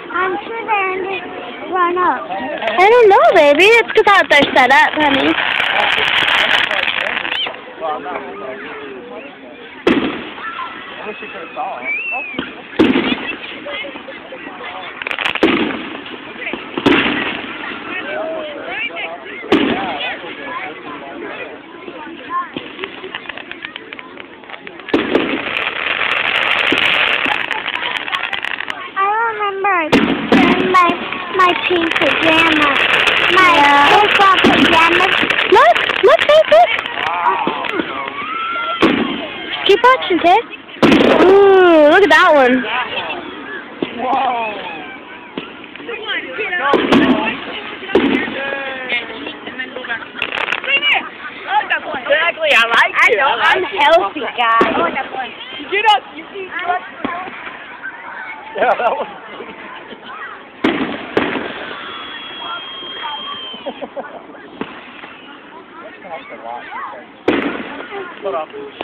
I'm sure they're in this run up. I don't know, baby. It's because how they're set up, honey. I wish you could have saw it. My pink pajamas. My baseball pajamas. Look, baby. Keep watching, kid. Ooh, look at that one. Whoa. Exactly, I like you. I'm healthy, guys. Get up, you keep Yeah, that was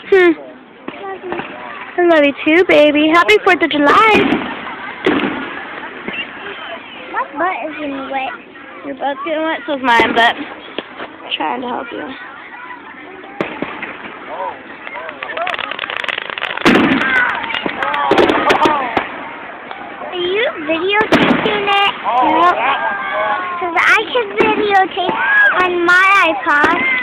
sweet. I love you too, baby. Happy 4th of July. My butt is in the way. Your butt's getting wet, so's mine, but I'm trying to help you. Are you videotaping it? Oh, Because I can videotape on my iPod.